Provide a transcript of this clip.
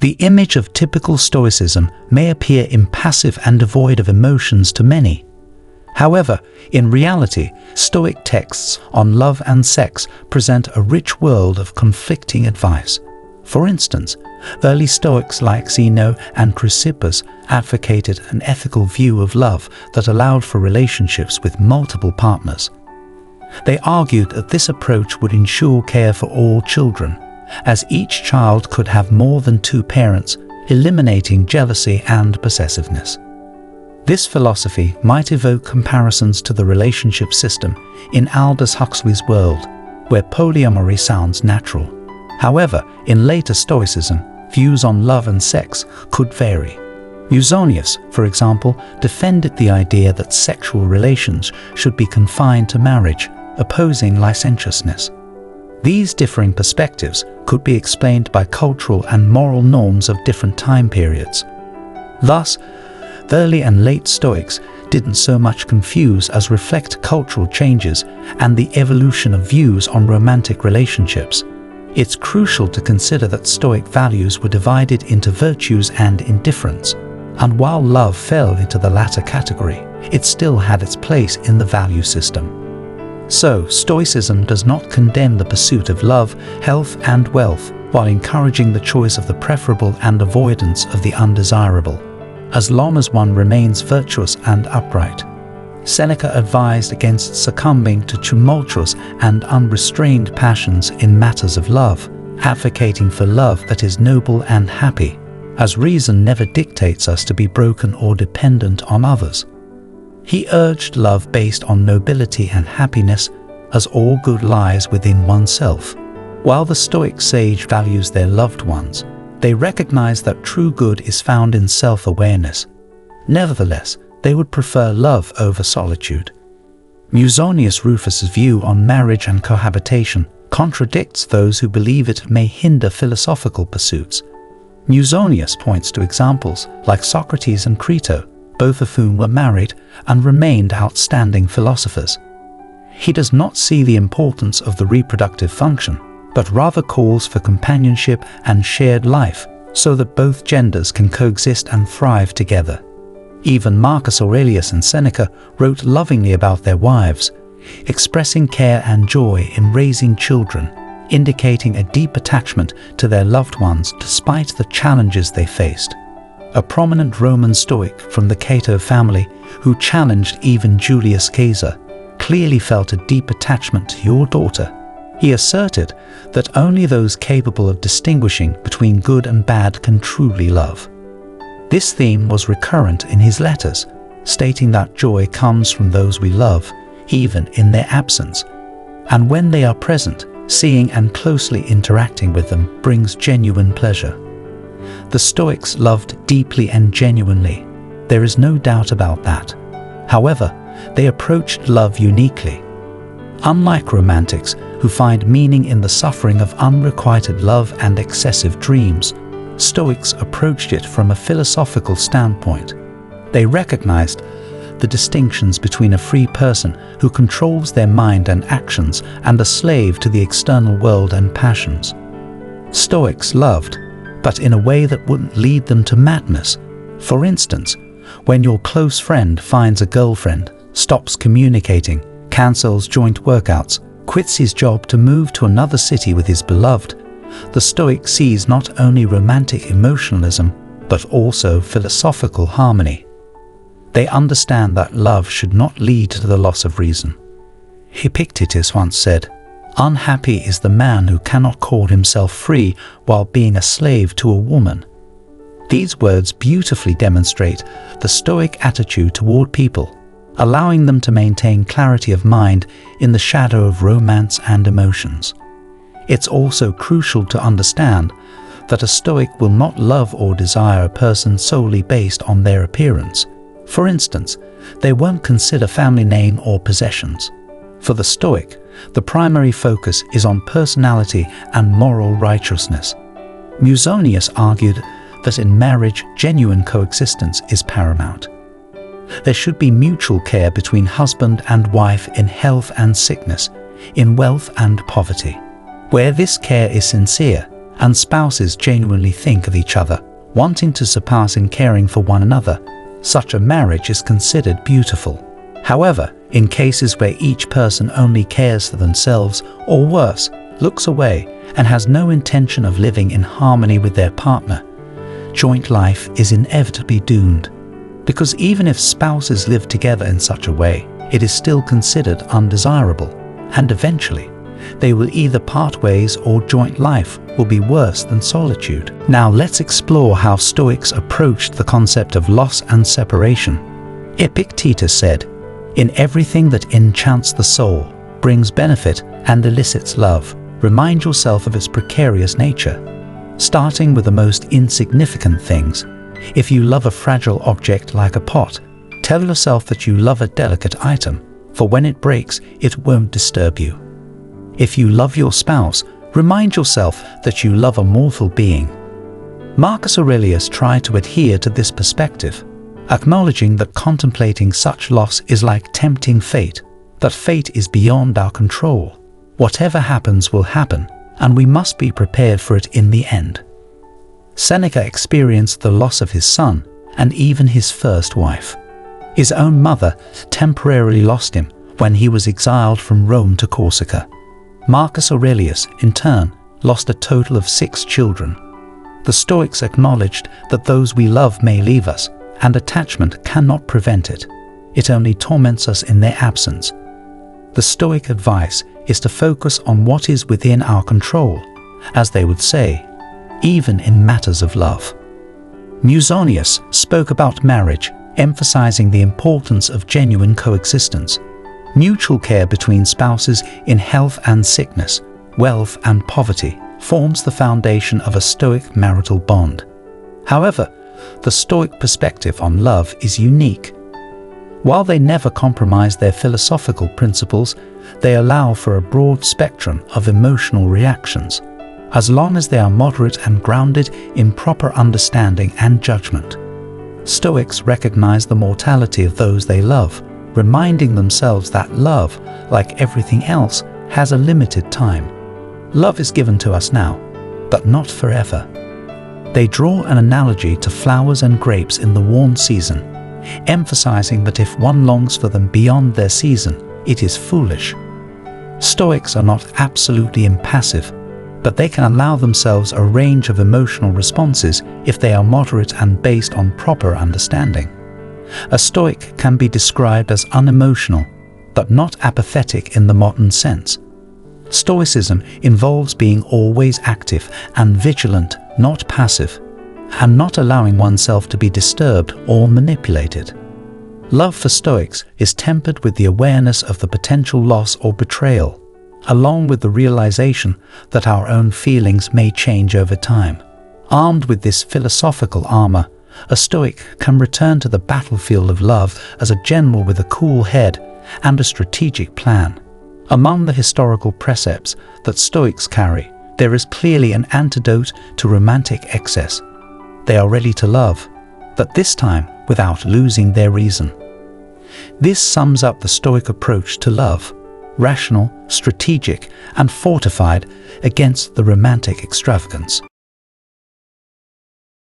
The image of typical Stoicism may appear impassive and devoid of emotions to many. However, in reality, Stoic texts on love and sex present a rich world of conflicting advice. For instance, early Stoics like Zeno and Chrysippus advocated an ethical view of love that allowed for relationships with multiple partners. They argued that this approach would ensure care for all children, as each child could have more than two parents, eliminating jealousy and possessiveness. This philosophy might evoke comparisons to the relationship system in Aldous Huxley's world, where polyamory sounds natural. However, in later Stoicism, views on love and sex could vary. Musonius, for example, defended the idea that sexual relations should be confined to marriage, opposing licentiousness. These differing perspectives could be explained by cultural and moral norms of different time periods. Thus, the early and late Stoics didn't so much confuse as reflect cultural changes and the evolution of views on romantic relationships. It's crucial to consider that Stoic values were divided into virtues and indifference, and while love fell into the latter category, it still had its place in the value system. So, Stoicism does not condemn the pursuit of love, health, and wealth, while encouraging the choice of the preferable and avoidance of the undesirable, as long as one remains virtuous and upright. Seneca advised against succumbing to tumultuous and unrestrained passions in matters of love, advocating for love that is noble and happy, as reason never dictates us to be broken or dependent on others. He urged love based on nobility and happiness, as all good lies within oneself. While the Stoic sage values their loved ones, they recognize that true good is found in self-awareness. Nevertheless, they would prefer love over solitude. Musonius Rufus's view on marriage and cohabitation contradicts those who believe it may hinder philosophical pursuits. Musonius points to examples like Socrates and Crito, both of whom were married and remained outstanding philosophers. He does not see the importance of the reproductive function, but rather calls for companionship and shared life so that both genders can coexist and thrive together. Even Marcus Aurelius and Seneca wrote lovingly about their wives, expressing care and joy in raising children, indicating a deep attachment to their loved ones despite the challenges they faced. A prominent Roman Stoic from the Cato family, who challenged even Julius Caesar, clearly felt a deep attachment to your daughter. He asserted that only those capable of distinguishing between good and bad can truly love. This theme was recurrent in his letters, stating that joy comes from those we love, even in their absence, and when they are present, seeing and closely interacting with them brings genuine pleasure. The Stoics loved deeply and genuinely. There is no doubt about that. However, they approached love uniquely. Unlike Romantics, who find meaning in the suffering of unrequited love and excessive dreams, Stoics approached it from a philosophical standpoint. They recognized the distinctions between a free person who controls their mind and actions and a slave to the external world and passions. Stoics loved, but in a way that wouldn't lead them to madness. For instance, when your close friend finds a girlfriend, stops communicating, cancels joint workouts, quits his job to move to another city with his beloved, the Stoic sees not only romantic emotionalism, but also philosophical harmony. They understand that love should not lead to the loss of reason. Epictetus once said, "Unhappy is the man who cannot call himself free while being a slave to a woman." These words beautifully demonstrate the Stoic attitude toward people, allowing them to maintain clarity of mind in the shadow of romance and emotions. It's also crucial to understand that a Stoic will not love or desire a person solely based on their appearance. For instance, they won't consider family name or possessions. For the Stoic, the primary focus is on personality and moral righteousness. Musonius argued that in marriage, genuine coexistence is paramount. There should be mutual care between husband and wife in health and sickness, in wealth and poverty. Where this care is sincere, and spouses genuinely think of each other, wanting to surpass in caring for one another, such a marriage is considered beautiful. However, in cases where each person only cares for themselves, or worse, looks away and has no intention of living in harmony with their partner, joint life is inevitably doomed. Because even if spouses live together in such a way, it is still considered undesirable, and eventually, they will either part ways or joint life will be worse than solitude. Now let's explore how Stoics approached the concept of loss and separation. Epictetus said, "In everything that enchants the soul, brings benefit and elicits love, remind yourself of its precarious nature. Starting with the most insignificant things. If you love a fragile object like a pot, tell yourself that you love a delicate item, for when it breaks, it won't disturb you. If you love your spouse, remind yourself that you love a mortal being." Marcus Aurelius tried to adhere to this perspective, acknowledging that contemplating such loss is like tempting fate, that fate is beyond our control. Whatever happens will happen, and we must be prepared for it in the end. Seneca experienced the loss of his son and even his first wife. His own mother temporarily lost him when he was exiled from Rome to Corsica. Marcus Aurelius, in turn, lost a total of 6 children. The Stoics acknowledged that those we love may leave us, and attachment cannot prevent it. It only torments us in their absence. The Stoic advice is to focus on what is within our control, as they would say, even in matters of love. Musonius spoke about marriage, emphasizing the importance of genuine coexistence, mutual care between spouses in health and sickness, wealth and poverty, forms the foundation of a Stoic marital bond. However, the Stoic perspective on love is unique. While they never compromise their philosophical principles, they allow for a broad spectrum of emotional reactions, as long as they are moderate and grounded in proper understanding and judgment. Stoics recognize the mortality of those they love, reminding themselves that love, like everything else, has a limited time. Love is given to us now, but not forever. They draw an analogy to flowers and grapes in the warm season, emphasizing that if one longs for them beyond their season, it is foolish. Stoics are not absolutely impassive, but they can allow themselves a range of emotional responses if they are moderate and based on proper understanding. A Stoic can be described as unemotional, but not apathetic in the modern sense. Stoicism involves being always active and vigilant, not passive, and not allowing oneself to be disturbed or manipulated. Love for Stoics is tempered with the awareness of the potential loss or betrayal, along with the realization that our own feelings may change over time. Armed with this philosophical armor, a Stoic can return to the battlefield of love as a general with a cool head and a strategic plan. Among the historical precepts that Stoics carry, there is clearly an antidote to romantic excess. They are ready to love, but this time without losing their reason. This sums up the Stoic approach to love: rational, strategic, and fortified against the romantic extravagance.